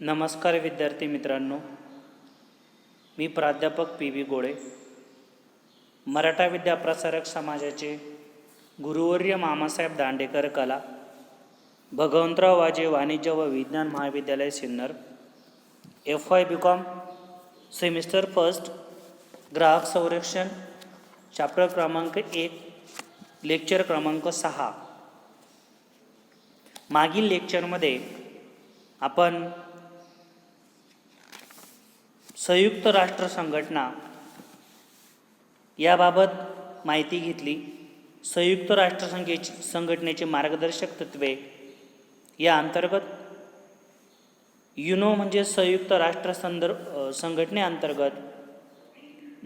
नमस्कार विद्यार्थी मित्रांनो, मी प्राध्यापक पी.व्ही. गोळे, मराठा विद्याप्रसारक समाजाचे गुरुवर्य मामासाहेब दांडेकर कला, भगवंतराव वाजे वाणिज्य व विज्ञान महाविद्यालय Sinnar, FY BCom semester first, ग्राहक संरक्षण, चॅप्टर क्रमांक 1, लेक्चर क्रमांक 6. मागील लेक्चरमध्ये आपण संयुक्त राष्ट्र संघटना याबाबत माहिती घेतली. संयुक्त राष्ट्र संघटनेची मार्गदर्शक तत्त्वे या अंतर्गत युनो म्हणजे संयुक्त राष्ट्र संघटनेअंतर्गत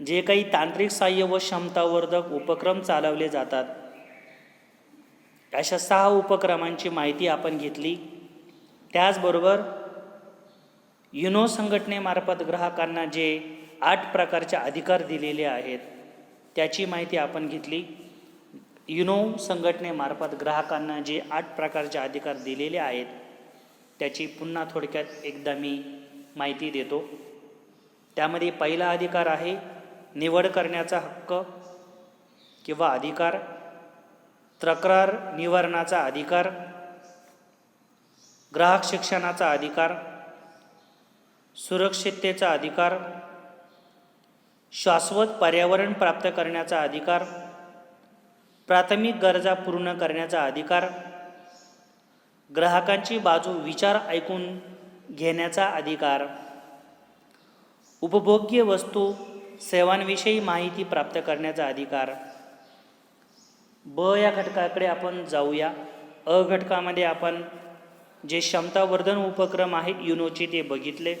जे काही तांत्रिक सहाय्य व क्षमतावर्धक उपक्रम चालवले जातात, अशा 6 उपक्रमांची माहिती आपण घेतली. त्याचबरोबर युनो संघटनेमार्फत ग्राहकांना जे 8 प्रकारचे अधिकार दिलेले आहेत त्याची माहिती आपण घेतली. युनो संघटनेमार्फत ग्राहकांना जे 8 प्रकारचे अधिकार दिलेले आहेत त्याची पुन्हा थोडक्यात एकदा मी माहिती देतो. त्यामध्ये पहिला अधिकार आहे निवड करण्याचा हक्क किंवा अधिकार, तक्रार निवारणाचा अधिकार, ग्राहक शिक्षणाचा अधिकार, सुरक्षिततेचा अधिकार, शाश्वत पर्यावरण प्राप्त करण्याचा अधिकार, प्राथमिक गरजा पूर्ण करण्याचा अधिकार, ग्राहकांची बाजू विचार ऐकून घेण्याचा अधिकार, उपभोग्य वस्तू सेवांविषयी माहिती प्राप्त करण्याचा अधिकार. ब या घटकाकडे आपण जाऊया. अ घटकामध्ये आपण जे क्षमतावर्धन उपक्रम आहेत युनोचे ते बघितले.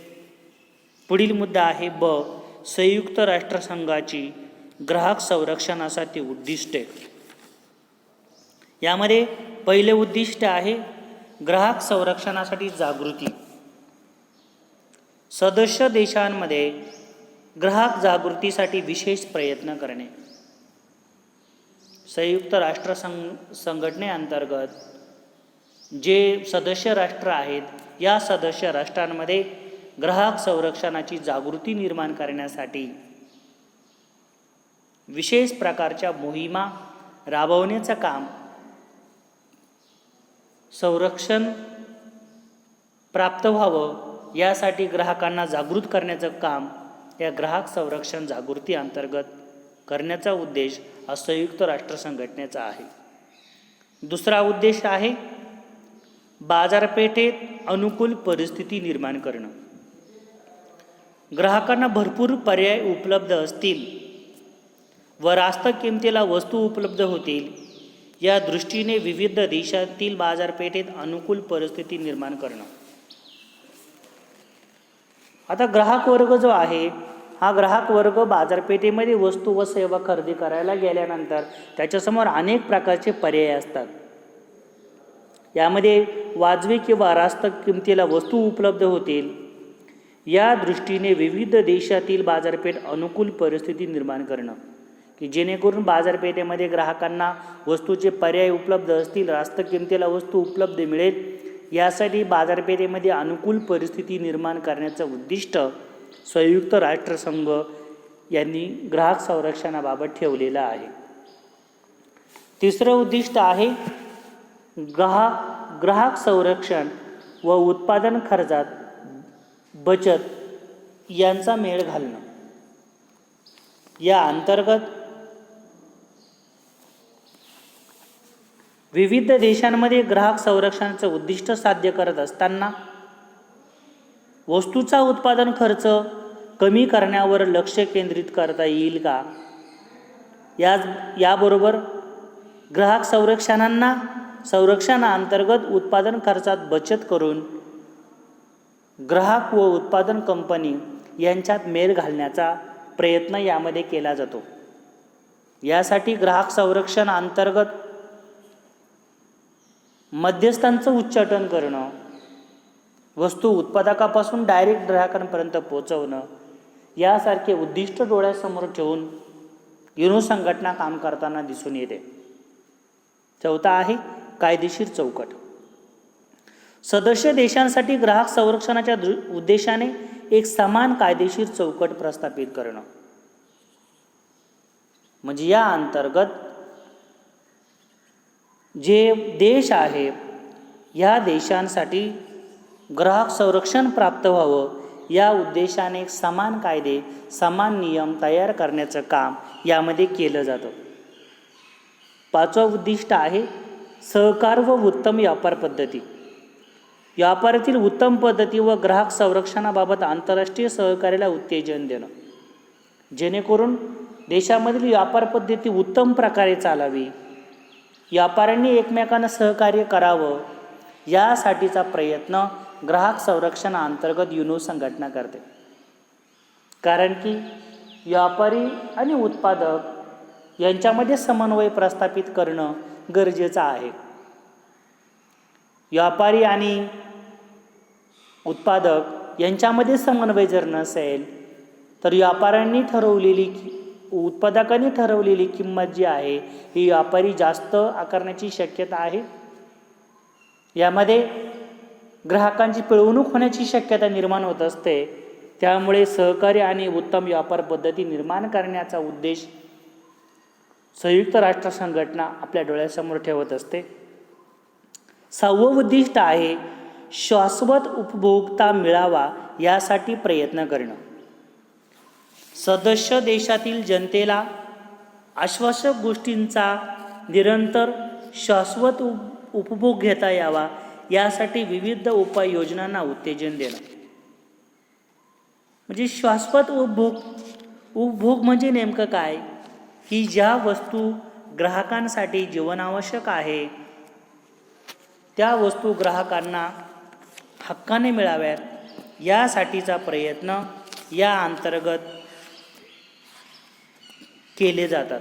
पुढील मुद्दा आहे ब, संयुक्त राष्ट्रसंघाची ग्राहक संरक्षणासाठी उद्दिष्टे. यामध्ये पहिले उद्दिष्ट आहे ग्राहक संरक्षणासाठी जागृती. सदस्य देशांमध्ये ग्राहक जागृतीसाठी विशेष प्रयत्न करणे. संयुक्त राष्ट्र संघटनेअंतर्गत जे सदस्य राष्ट्र आहेत या सदस्य राष्ट्रांमध्ये ग्राहक संरक्षणाची जागृती निर्माण करण्यासाठी विशेष प्रकारच्या मोहिमा राबवण्याचं काम, संरक्षण प्राप्त व्हावं यासाठी ग्राहकांना जागृत करण्याचं काम या ग्राहक संरक्षण जागृती अंतर्गत करण्याचा उद्देश हा संयुक्त राष्ट्र संघटनेचा आहे. दुसरा उद्देश आहे बाजारपेठेत अनुकूल परिस्थिती निर्माण करणं. ग्राहकांना भरपूर पर्याय उपलब्ध असतील व रास्त किमतीला वस्तू उपलब्ध होतील या दृष्टीने विविध देशातील बाजारपेठेत अनुकूल परिस्थिती निर्माण करणं. आता ग्राहक वर्ग जो आहे हा ग्राहक वर्ग बाजारपेठेमध्ये वस्तू व सेवा खरेदी करायला गेल्यानंतर त्याच्यासमोर अनेक प्रकारचे पर्याय असतात. यामध्ये वाजवी किंवा रास्त किमतीला वस्तू उपलब्ध होतील या दृष्टीने विविध देशातील बाजारपेठ अनुकूल परिस्थिती निर्माण करणं, की जेणेकरून बाजारपेठेमध्ये ग्राहकांना वस्तूचे पर्याय उपलब्ध असतील, रास्त किमतीला वस्तू उपलब्ध मिळेल यासाठी बाजारपेठेमध्ये अनुकूल परिस्थिती निर्माण करण्याचं उद्दिष्ट संयुक्त राष्ट्रसंघ यांनी ग्राहक संरक्षणाबाबत ठेवलेलं आहे. तिसरं उद्दिष्ट आहे ग्राहक संरक्षण व उत्पादन खर्चात बचत यांचा मेळ घालणं. या अंतर्गत विविध देशांमध्ये ग्राहक संरक्षणाचं उद्दिष्ट साध्य करत असताना वस्तूचा उत्पादन खर्च कमी करण्यावर लक्ष केंद्रित करता येईल का, याबरोबर ग्राहक संरक्षणाअंतर्गत उत्पादन खर्चात बचत करून ग्राहक व उत्पादन कंपनी यांच्यात मेळ घालण्याचा प्रयत्न यामध्ये केला जातो. यासाठी ग्राहक संरक्षण अंतर्गत मध्यस्थांचं उच्चाटन करणं, वस्तू उत्पादकापासून डायरेक्ट ग्राहकांपर्यंत पोहोचवणं यासारखे उद्दिष्ट डोळ्यासमोर ठेवून युनो संघटना काम करताना दिसून येते. चौथा आहे कायदेशीर चौकट. सदस्य देशांसाठी ग्राहक संरक्षणाच्या उद्देशाने एक समान कायदेशीर चौकट प्रस्थापित करणं. म्हणजे या अंतर्गत जे देश आहे या देशांसाठी ग्राहक संरक्षण प्राप्त व्हावं या उद्देशाने समान कायदे समान नियम तयार करण्याचं काम यामध्ये केलं जातं. 5वं उद्दिष्ट आहे सहकार व उत्तम व्यापार पद्धती. व्यापारातील उत्तम पद्धती व ग्राहक संरक्षणाबाबत आंतरराष्ट्रीय सहकार्याला उत्तेजन देणं, जेणेकरून देशामधील व्यापार पद्धती उत्तम प्रकारे चालावी, व्यापाऱ्यांनी एकमेकांना सहकार्य करावं यासाठीचा प्रयत्न ग्राहक संरक्षणाअंतर्गत युनो संघटना करते. कारण की व्यापारी आणि उत्पादक यांच्यामध्ये समन्वय प्रस्थापित करणं गरजेचं आहे. व्यापारी आणि उत्पादक यांच्यामध्ये समन्वय जर नसेल तर व्यापाऱ्यांनी उत्पादकांनी ठरवलेली किंमत जी आहे ही व्यापारी जास्त आकारण्याची शक्यता आहे. यामध्ये ग्राहकांची पिळवणूक होण्याची शक्यता निर्माण होत असते. त्यामुळे सहकार्य आणि उत्तम व्यापार पद्धती निर्माण करण्याचा उद्देश संयुक्त राष्ट्र संघटना आपल्या डोळ्यासमोर ठेवत असते. 6वं उद्दिष्ट आहे शाश्वत उपभोक्ता मिळावा यासाठी प्रयत्न करणं. सदस्य देशातील जनतेला आश्वासक गोष्टींचा निरंतर शाश्वत उपभोग घेता यावा यासाठी विविध उपाययोजनांना उत्तेजन देणं. म्हणजे शाश्वत उपभोग म्हणजे नेमकं काय की ज्या वस्तू ग्राहकांसाठी जीवनावश्यक आहे त्या वस्तू ग्राहकांना हक्काने मिळाव्यात यासाठीचा प्रयत्न या अंतर्गत केले जातात.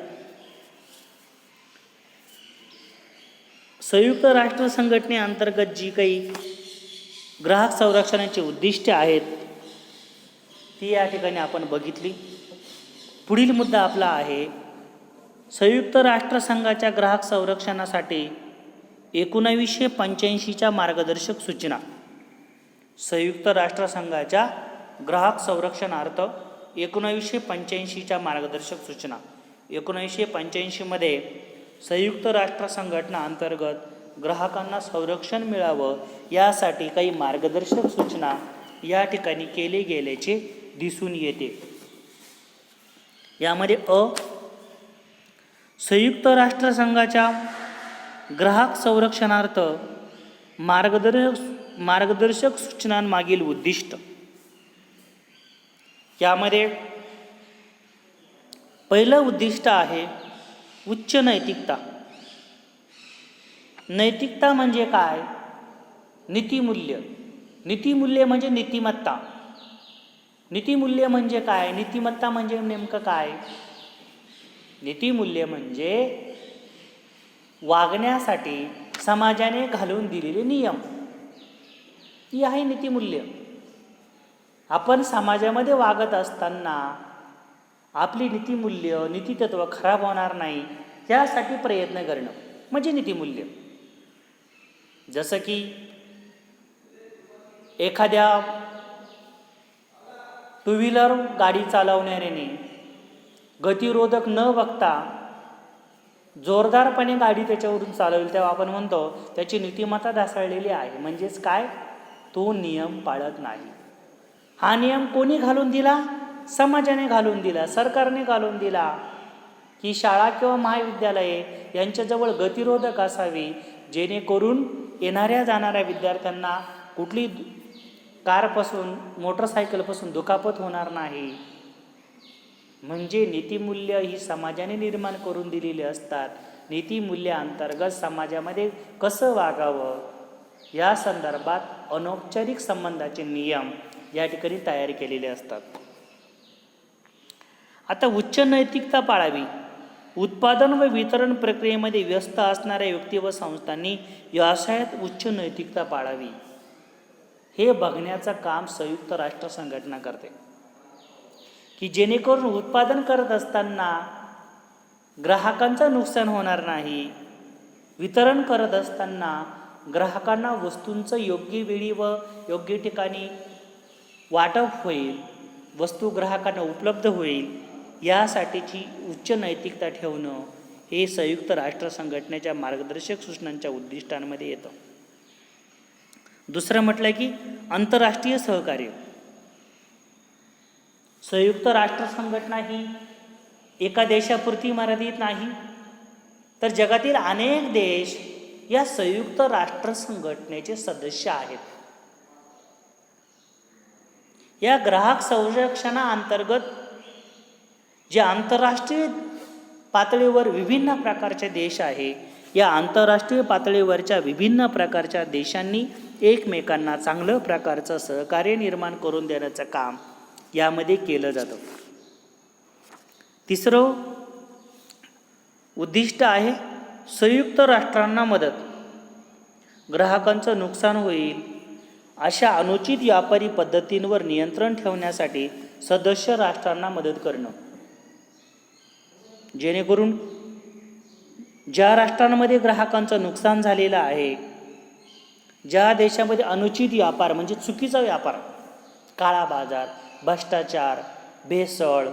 संयुक्त राष्ट्र संघटनेअंतर्गत जी काही ग्राहक संरक्षणाची उद्दिष्टे आहेत ती या ठिकाणी आपण बघितली. पुढील मुद्दा आपला आहे संयुक्त राष्ट्रसंघाच्या ग्राहक संरक्षणासाठी 1985च्या मार्गदर्शक सूचना. संयुक्त राष्ट्रसंघाच्या ग्राहक संरक्षणार्थ 1985च्या मार्गदर्शक सूचना. 1985मध्ये संयुक्त राष्ट्र संघटना अंतर्गत ग्राहकांना संरक्षण मिळावं यासाठी काही मार्गदर्शक सूचना या ठिकाणी केले गेल्याचे दिसून येते. यामध्ये संयुक्त राष्ट्र संघाच्या ग्राहक संरक्षणार्थ मार्गदर्शक सूचनांमागील उद्दिष्ट. यामध्ये पहिलं उद्दिष्ट आहे उच्च नैतिकता. नैतिकता म्हणजे काय? नीतिमूल्य. नीतिमूल्य म्हणजे नीतिमत्ता. नीतिमूल्य म्हणजे काय? नीतिमत्ता म्हणजे नेमकं काय? नीतिमूल्य म्हणजे वागण्यासाठी समाजाने घालून दिलेले नियम, ही आहे नीतिमूल्य. आपण समाजामध्ये वागत असताना आपली नीतिमूल्य नीतितत्व खराब होणार नाही यासाठी प्रयत्न करणं म्हणजे नीतिमूल्य. जसं की एखाद्या टू व्हीलर गाडी चालवणाऱ्याने गतिरोधक न बघता जोरदारपणे गाडी त्याच्यावरून चालवली तेव्हा आपण म्हणतो त्याची नीतिमत्ता ढासळलेली आहे. म्हणजेच काय? तो नियम पाळत नाही. हा नियम कोणी घालून दिला? समाजाने घालून दिला, सरकारने घालून दिला की शाळा किंवा महाविद्यालये यांच्याजवळ गतिरोधक असावी जेणेकरून येणाऱ्या जाणाऱ्या विद्यार्थ्यांना कुठली कारपासून मोटरसायकलपासून दुखापत होणार नाही. म्हणजे नीतिमूल्य ही समाजाने निर्माण करून दिलेली असतात. नीतिमूल्याअंतर्गत समाजामध्ये कसं वागावं या संदर्भात अनौपचारिक संबंधाचे नियम या ठिकाणी तयार केलेले असतात. आता उच्च नैतिकता पाळावी. उत्पादन व वितरण प्रक्रियेमध्ये व्यस्त असणाऱ्या व्यक्ती व संस्थांनी व्यवसायात उच्च नैतिकता पाळावी हे बघण्याचं काम संयुक्त राष्ट्र संघटना करते की जेणेकरून उत्पादन करत असताना ग्राहकांचं नुकसान होणार नाही, वितरण करत असताना ग्राहकांना वस्तूंचं योग्य वेळी व योग्य ठिकाणी वाटप होईल, वस्तू ग्राहकांना उपलब्ध होईल, यासाठीची उच्च नैतिकता ठेवणं हे संयुक्त राष्ट्र संघटनेच्या मार्गदर्शक सूचनांच्या उद्दिष्टांमध्ये येतं. दुसरं म्हटलं की आंतरराष्ट्रीय सहकार्य. संयुक्त राष्ट्र संघटना ही एका देशापुरती मर्यादित नाही, तर जगातील अनेक देश या संयुक्त राष्ट्र संघटनेचे सदस्य आहेत. या ग्राहक संरक्षणाअंतर्गत जे आंतरराष्ट्रीय पातळीवर विभिन्न प्रकारचे देश आहे, या आंतरराष्ट्रीय पातळीवरच्या विभिन्न प्रकारच्या देशांनी एकमेकांना चांगलं प्रकारचं सहकार्य निर्माण करून देण्याचं काम यामध्ये केलं जातं. तिसरं उद्दिष्ट आहे संयुक्त राष्ट्रांना मदत. ग्राहकांचं नुकसान होईल अशा अनुचित व्यापारी पद्धतींवर नियंत्रण ठेवण्यासाठी सदस्य राष्ट्रांना मदत करणं, जेणेकरून ज्या राष्ट्रांमध्ये ग्राहकांचं नुकसान झालेलं आहे, ज्या देशामध्ये अनुचित व्यापार म्हणजे चुकीचा व्यापार, काळा बाजार, भ्रष्टाचार, भेसळ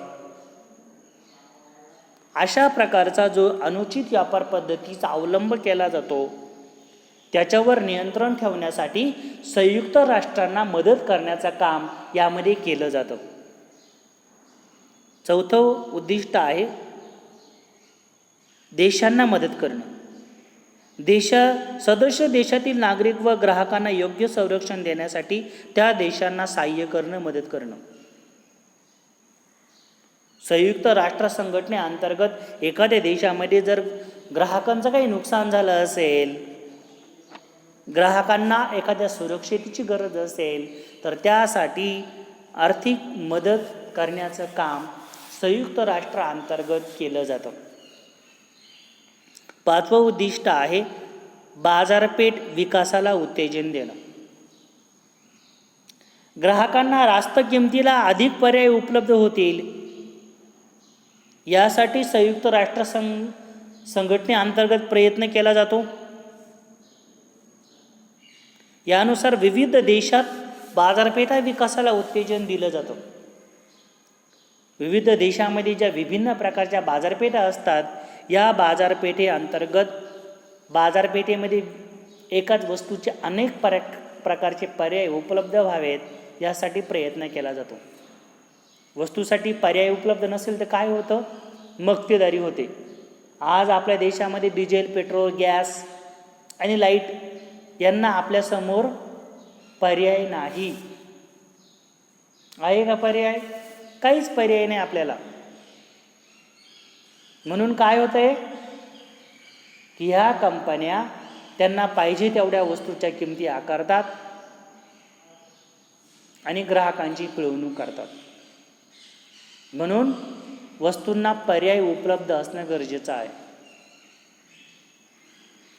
अशा प्रकारचा जो अनुचित व्यापार पद्धतीचा अवलंब केला जातो, त्याच्यावर नियंत्रण ठेवण्यासाठी संयुक्त राष्ट्रांना मदत करण्याचं काम यामध्ये केलं जातं. चौथं उद्दिष्ट आहे देशांना मदत करणं. सदस्य देशातील नागरिक व ग्राहकांना योग्य संरक्षण देण्यासाठी त्या देशांना सहाय्य करणं, मदत करणं. संयुक्त राष्ट्र संघटनेअंतर्गत एखाद्या देशामध्ये जर ग्राहकांचं काही नुकसान झालं असेल, ग्राहकांना एखाद्या सुरक्षितेची गरज असेल, तर त्यासाठी आर्थिक मदत करण्याचं काम संयुक्त राष्ट्राअंतर्गत केलं जातं. पाचवं उद्दिष्ट आहे बाजारपेठ विकासाला उत्तेजन देणं. ग्राहकांना रास्त किमतीला अधिक पर्याय उपलब्ध होतील यासाठी संयुक्त राष्ट्र संघटनेअंतर्गत प्रयत्न केला जातो. यानुसार विविध देशात बाजारपेठा विकासाला उत्तेजन दिलं जातं. विविध देशामध्ये ज्या विभिन्न प्रकारच्या बाजारपेठा असतात, या बाजारपेठेअंतर्गत बाजारपेठेमध्ये एकाच वस्तूचे अनेक प्रकारचे पर्याय उपलब्ध व्हावेत यासाठी प्रयत्न केला जातो. वस्तूसाठी पर्याय उपलब्ध नसेल तर काय होतं? मक्तेदारी होते. आज आपल्या देशामध्ये डिझेल, पेट्रोल, गॅस आणि लाईट यांना आपल्यासमोर पर्याय नाही. आहे का पर्याय? काहीच पर्याय नाही आपल्याला. म्हणून काय होतं आहे की ह्या कंपन्या त्यांना पाहिजे तेवढ्या वस्तूच्या किमती आकारतात आणि ग्राहकांची पिळवणूक करतात. म्हणून वस्तूंना पर्याय उपलब्ध असणं गरजेचं आहे.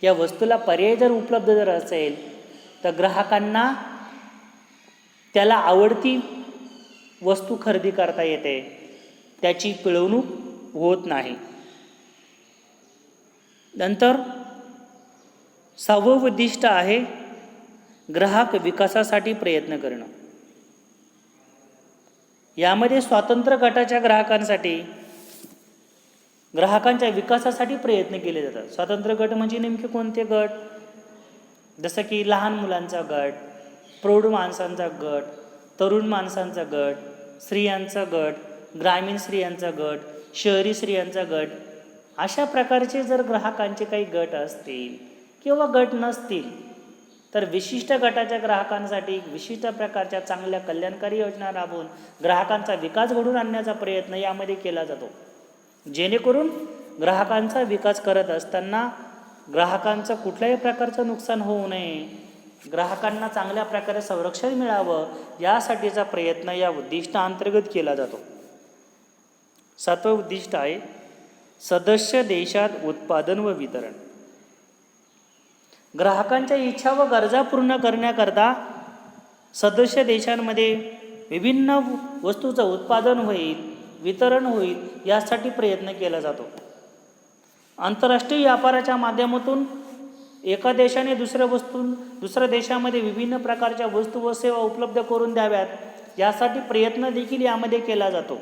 या वस्तूला पर्याय जर उपलब्ध जर असेल तर ग्राहकांना त्याला आवडती वस्तू खरेदी करता येते, त्याची पिळवणूक होत नाही. नंतर 6वं उद्दिष्ट आहे ग्राहक विकासासाठी प्रयत्न करणं. यामध्ये स्वातंत्र्य गटाच्या ग्राहकांच्या विकासासाठी प्रयत्न केले जातात. स्वातंत्र्य गट म्हणजे नेमके कोणते गट? जसं की लहान मुलांचा गट, प्रौढ माणसांचा गट, तरुण माणसांचा गट, स्त्रियांचा गट, ग्रामीण स्त्रियांचा गट, शहरी स्त्रियांचा गट, अशा प्रकारचे जर ग्राहकांचे काही गट असतील किंवा गट नसतील तर विशिष्ट गटाच्या ग्राहकांसाठी विशिष्ट प्रकारच्या चांगल्या कल्याणकारी योजना राबवून ग्राहकांचा विकास घडवून आणण्याचा प्रयत्न यामध्ये केला जातो. जेणेकरून ग्राहकांचा विकास करत असताना ग्राहकांचं कुठल्याही प्रकारचं नुकसान होऊ नये, ग्राहकांना चांगल्या प्रकारे संरक्षण मिळावं यासाठीचा प्रयत्न या उद्दिष्टाअंतर्गत केला जातो. 7वं उद्दिष्ट आहे सदस्य देशात उत्पादन व वितरण. ग्राहकांच्या इच्छा व गरजा पूर्ण करण्याकरता सदस्य देशांमध्ये विभिन्न वस्तूचं उत्पादन होईल, वितरण होईल यासाठी प्रयत्न केला जातो. आंतरराष्ट्रीय व्यापाराच्या माध्यमातून एका देशाने दुसऱ्या देशामध्ये विभिन्न प्रकारच्या वस्तू व सेवा उपलब्ध करून द्याव्यात यासाठी प्रयत्न देखील यामध्ये केला जातो.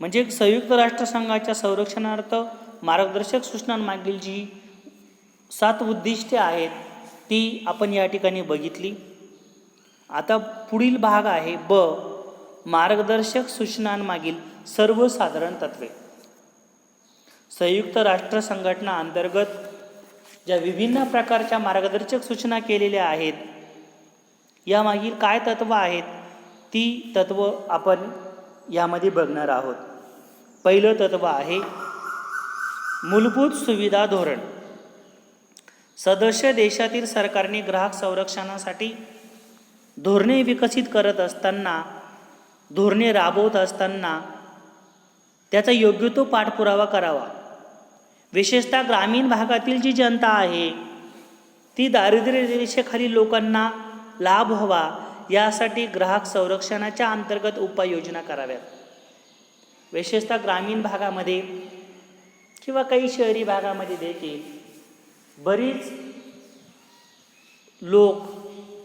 म्हणजे संयुक्त राष्ट्रसंघाच्या संरक्षणार्थ मार्गदर्शक सूचनांमागील जी 7 उद्दिष्टे आहेत ती आपण या ठिकाणी बघितली. आता पुढील भाग आहे ब, मार्गदर्शक सूचनांमागील सर्वसाधारण तत्वे. संयुक्त राष्ट्र संघटना अंतर्गत ज्या विभिन्न प्रकारच्या मार्गदर्शक सूचना केलेल्या आहेत यामागील काय तत्व आहेत ती तत्व आपण यामध्ये बघणार आहोत. पहिलं तत्व आहे मूलभूत सुविधा धोरण. सदस्य देशातील सरकारने ग्राहक संरक्षणासाठी धोरणे विकसित करत असताना, धोरणे राबवत असताना त्याचा योग्य तो पाठपुरावा करावा. विशेषतः ग्रामीण भागातील जी जनता आहे ती दारिद्र्य रेषेखालील लोकांना लाभ व्हावा यासाठी ग्राहक संरक्षणाच्या अंतर्गत उपाययोजना कराव्यात. विशेषतः ग्रामीण भागामध्ये किंवा काही शहरी भागामध्ये देखील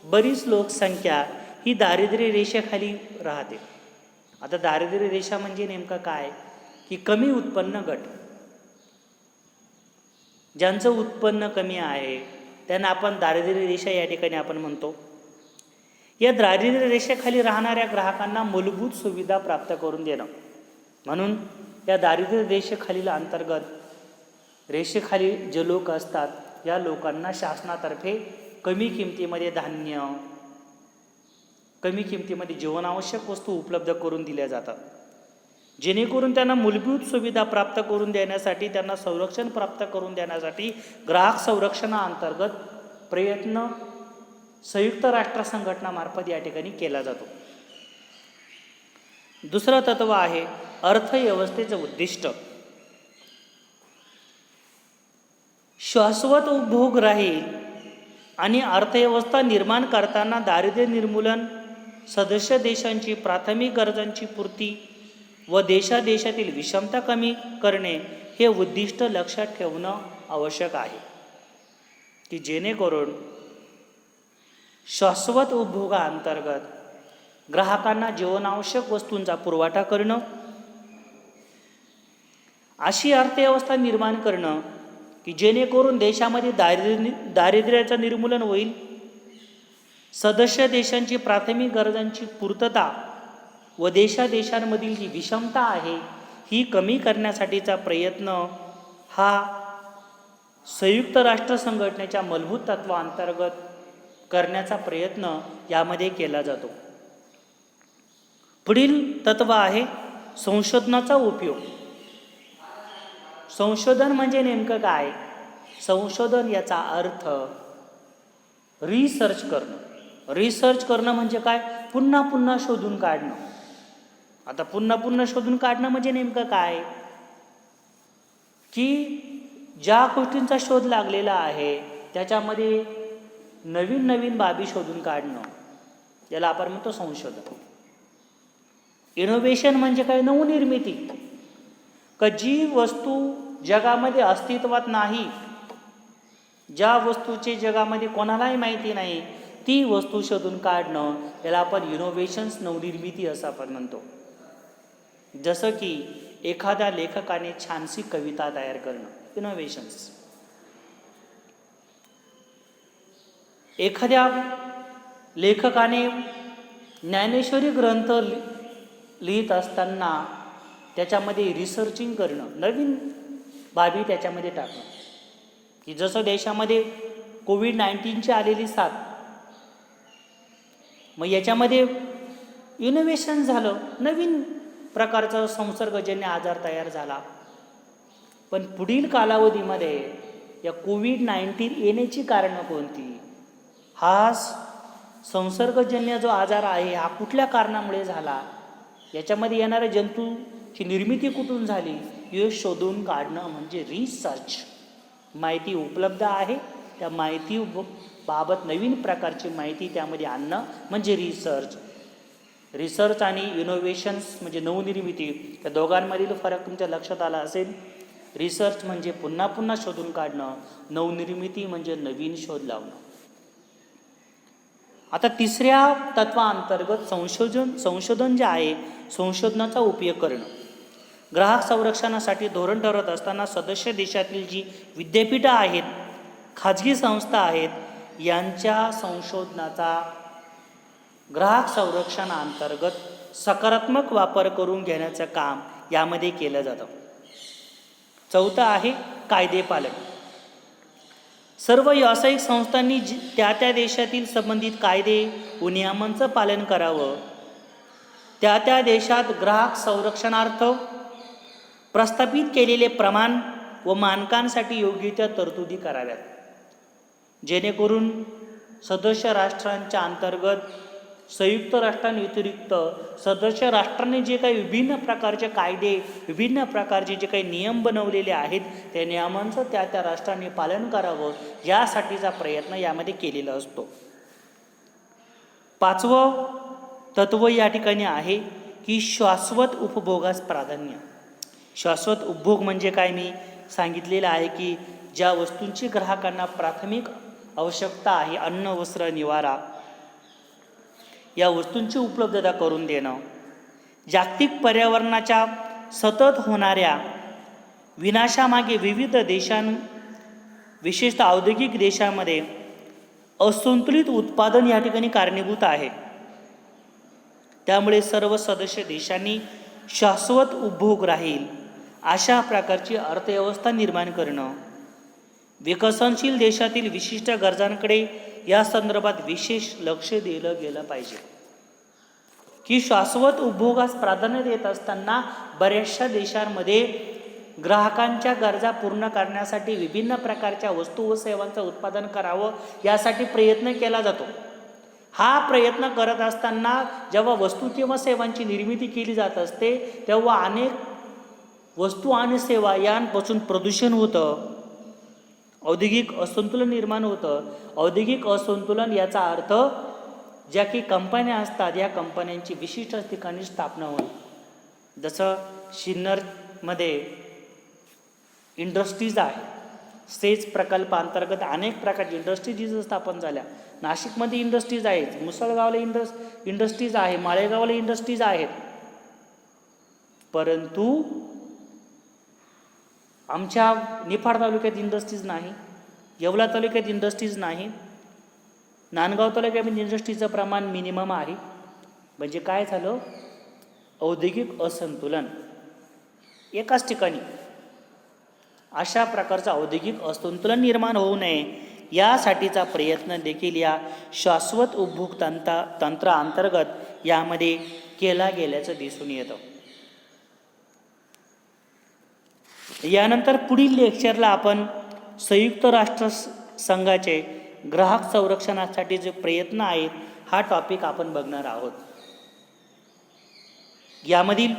बरीच लोकसंख्या ही दारिद्र्य रेषेखाली राहते. आता दारिद्र्य रेषा म्हणजे नेमकं काय की कमी उत्पन्न गट. ज्यांचं उत्पन्न कमी आहे त्यांना आपण दारिद्र्य रेषा या ठिकाणी आपण म्हणतो. या दारिद्र्य रेषेखाली राहणाऱ्या ग्राहकांना मूलभूत सुविधा प्राप्त करून देणं. म्हणून या दारिद्र्य रेषेखालील अंतर्गत रेषेखाली जे लोक असतात या लोकांना शासनातर्फे कमी किमतीमध्ये धान्य, कमी किमतीमध्ये जीवनावश्यक वस्तू उपलब्ध करून दिल्या जातात, जेणेकरून त्यांना मूलभूत सुविधा प्राप्त करून देण्यासाठी, त्यांना संरक्षण प्राप्त करून देण्यासाठी ग्राहक संरक्षणाअंतर्गत प्रयत्न संयुक्त राष्ट्र संघटनामार्फत या ठिकाणी केला जातो. दुसरं तत्व आहे अर्थव्यवस्थेचं उद्दिष्ट. शाश्वत उपभोग राहील आणि अर्थव्यवस्था निर्माण करताना दारिद्र्य निर्मूलन, सदस्य देशांची प्राथमिक गरजांची पूर्ती व देशादेशातील विषमता कमी करणे हे उद्दिष्ट लक्षात ठेवणं आवश्यक आहे की जेणेकरून शाश्वत उपभोगाअंतर्गत ग्राहकांना जीवनावश्यक वस्तूंचा पुरवठा करणं, अशी अर्थव्यवस्था निर्माण करणं की जेणेकरून देशामध्ये दारिद्र्याचं निर्मूलन होईल, सदस्य देशांची प्राथमिक गरजांची पूर्तता व देशादेशांमधील जी विषमता आहे ही कमी करण्यासाठीचा प्रयत्न हा संयुक्त राष्ट्र संघटनेच्या मूलभूत तत्वाअंतर्गत करण्याचा प्रयत्न यामध्ये केला जातो. पुढील तत्व आहे संशोधनाचा उपयोग. संशोधन म्हणजे नेमकं काय? संशोधन याचा अर्थ रिसर्च करणं. रिसर्च करणं म्हणजे काय? पुन्हा पुन्हा शोधून काढणं. आता पुन्हा पुन्हा शोधून काढणं म्हणजे नेमकं काय की ज्या गोष्टींचा शोध लागलेला आहे त्याच्यामध्ये नवीन नवीन बाबी शोधून काढणं, याला आपण म्हणतो संशोधन. इनोव्हेशन म्हणजे काय? नवनिर्मिती. का जी वस्तू जगामध्ये अस्तित्वात नाही, ज्या वस्तूची जगामध्ये कोणालाही माहिती नाही ती वस्तू शोधून काढणं, याला आपण इनोव्हेशन्स, नवनिर्मिती असं आपण म्हणतो. जसं की एखाद्या लेखकाने छानशी कविता तयार करणं, इनोव्हेशन्स. एखाद्या लेखकाने ज्ञानेश्वरी ग्रंथ लिहित असताना त्याच्यामध्ये रिसर्चिंग करणं, नवीन बाबी त्याच्यामध्ये टाकणं. की जसं देशामध्ये कोविड-19ची आलेली साथ, मग याच्यामध्ये इनोव्हेशन झालं, नवीन प्रकारचा संसर्गजन्य आजार तयार झाला. पण पुढील कालावधीमध्ये या कोविड-19 येण्याची कारणं कोणती, हा संसर्गजन्य जो आजार आहे हा कुठल्या कारणामुळे झाला, याच्यामध्ये येणाऱ्या जंतूची निर्मिती कुठून झाली, हे शोधून काढणं म्हणजे रिसर्च. माहिती उपलब्ध आहे, त्या माहिती बाबत नवीन प्रकारची माहिती त्यामध्ये आणणं म्हणजे रिसर्च. रिसर्च आणि इनोव्हेशन्स म्हणजे नवनिर्मिती, त्या दोघांमधील फरक तुमच्या लक्षात आला असेल. रिसर्च म्हणजे पुन्हा पुन्हा शोधून काढणं, नवनिर्मिती म्हणजे नवीन शोध लावणं. आता तिसऱ्या तत्वाअंतर्गत संशोधन जे आहे, संशोधनाचा उपयोग करणं. ग्राहक संरक्षणासाठी धोरण ठरवत असताना सदस्य देशातील जी विद्यापीठं आहेत, खाजगी संस्था आहेत, यांच्या संशोधनाचा ग्राहक संरक्षणाअंतर्गत सकारात्मक वापर करून घेण्याचं काम यामध्ये केलं जातं. चौथं आहे कायदे पालन. सर्व व्यावसायिक संस्थांनी त्या त्या देशातील संबंधित कायदे व नियमांचं पालन करावं. त्या त्या देशात ग्राहक संरक्षणार्थ प्रस्थापित केलेले प्रमाण व मानकांसाठी योग्य त्या तरतुदी कराव्यात, जेणेकरून सदस्य राष्ट्रांच्या अंतर्गत संयुक्त राष्ट्रांव्यतिरिक्त सदस्य राष्ट्रांनी जे काही विभिन्न प्रकारचे कायदे, विभिन्न प्रकारचे जे काही नियम बनवलेले आहेत, त्या नियमांचं त्या त्या राष्ट्रांनी पालन करावं, यासाठीचा प्रयत्न यामध्ये केलेला असतो. पाचवं तत्व या ठिकाणी आहे की शाश्वत उपभोगास प्राधान्य. शाश्वत उपभोग म्हणजे काय, मी सांगितलेलं आहे की ज्या वस्तूंची ग्राहकांना प्राथमिक आवश्यकता आहे, अन्न, वस्त्र, निवारा, या वस्तूंची उपलब्धता करून देणं. जागतिक पर्यावरणाच्या सतत होणाऱ्या विनाशामागे विविध विशेषतः औद्योगिक देशांमध्ये असंतुलित उत्पादन या ठिकाणी कारणीभूत आहे. त्यामुळे सर्व सदस्य देशांनी शाश्वत उपभोग राहील अशा प्रकारची अर्थव्यवस्था निर्माण करणं. विकसनशील देशातील विशिष्ट गरजांकडे या संदर्भात विशेष लक्ष दिलं गेलं पाहिजे. की शाश्वत उपभोगास प्राधान्य देत असताना बऱ्याचशा देशांमध्ये ग्राहकांच्या गरजा पूर्ण करण्यासाठी विभिन्न प्रकारच्या वस्तू व सेवांचं उत्पादन करावं, यासाठी प्रयत्न केला जातो. हा प्रयत्न करत असताना जेव्हा वस्तू किंवा सेवांची निर्मिती केली जात असते, तेव्हा अनेक वस्तू आणि सेवा यांपासून प्रदूषण होतं, औद्योगिक असंतुलन निर्माण होतं. औद्योगिक असंतुलन याचा अर्थ ज्या काही कंपन्या असतात, या कंपन्यांची विशिष्ट ठिकाणी स्थापना होईल. जसं सिन्नरमध्ये इंडस्ट्रीज आहे, सेज प्रकल्पांतर्गत अनेक प्रकारची इंडस्ट्रीज स्थापन झाल्या. नाशिकमध्ये इंडस्ट्रीज आहेत, मुसळगावला इंडस्ट्रीज आहे, माळेगावला इंडस्ट्रीज आहेत. परंतु आमच्या निफाड तालुक्यात इंडस्ट्रीज नाही, येवला तालुक्यात इंडस्ट्रीज नाही, नांदगाव तालुक्यामध्ये इंडस्ट्रीचं प्रमाण मिनिमम आहे. म्हणजे काय झालं, औद्योगिक असंतुलन एकाच ठिकाणी. अशा प्रकारचं औद्योगिक असंतुलन निर्माण होऊ नये यासाठीचा प्रयत्न देखील या शाश्वत उपभोग तंत्राअंतर्गत यामध्ये केला गेल्याचं दिसून येतं. यानंतर पुढील लेक्चरला आपण संयुक्त राष्ट्र संघाचे ग्राहक संरक्षणासाठी जे प्रयत्न आहेत, हा टॉपिक आपण बघणार आहोत. यामधील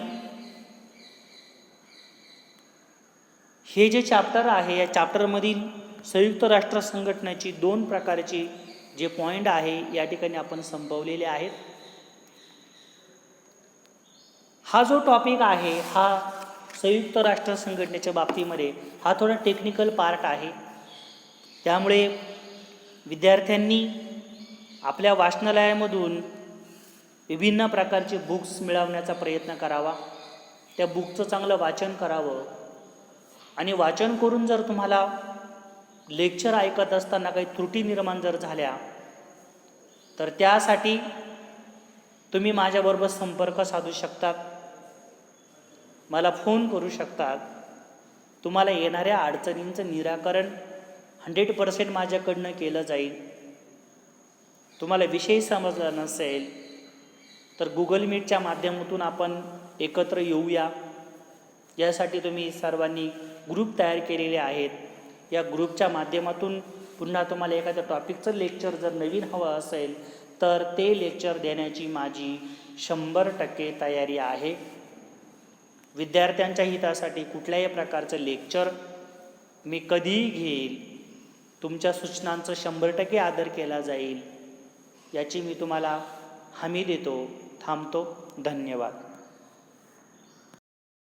हे जे चॅप्टर आहे, या चॅप्टरमधील संयुक्त राष्ट्र संघटनेची 2 प्रकारची जे पॉईंट आहे या ठिकाणी आपण संपवलेले आहेत. हा जो टॉपिक आहे, हा संयुक्त राष्ट्र संघटनेच्या बाबतीमध्ये हा थोडा टेक्निकल पार्ट आहे. त्यामुळे विद्यार्थ्यांनी आपल्या वाचनालयामधून विभिन्न प्रकारचे बुक्स मिळवण्याचा प्रयत्न करावा. त्या बुकचं चांगलं वाचन करावं. आणि वाचन करून जर तुम्हाला लेक्चर ऐकत असताना काही त्रुटी निर्माण जर झाल्या, तर त्यासाठी तुम्ही माझ्याबरोबर संपर्क साधू शकतात, मला फोन करू शकतात. तुम्हाला येणाऱ्या अडचणींचं निराकरण 100% माझ्याकडनं केलं जाईल. तुम्हाला विषय समजला नसेल तर गुगल मीटच्या माध्यमातून आपण एकत्र येऊया. यासाठी तुम्ही सर्वांनी ग्रुप तयार केलेले आहेत. या ग्रुपच्या माध्यमातून पुन्हा तुम्हाला एखाद्या टॉपिकचं लेक्चर जर नवीन हवं असेल तर ते लेक्चर देण्याची माझी 100% तयारी आहे. विद्यार्थ्यांच्या हितासाठी कुठल्याही प्रकारचं लेक्चर मी कधीही घेईल. तुमच्या सूचनांचं 100% आदर केला जाईल, याची मी तुम्हाला हमी देतो. थांबतो. धन्यवाद.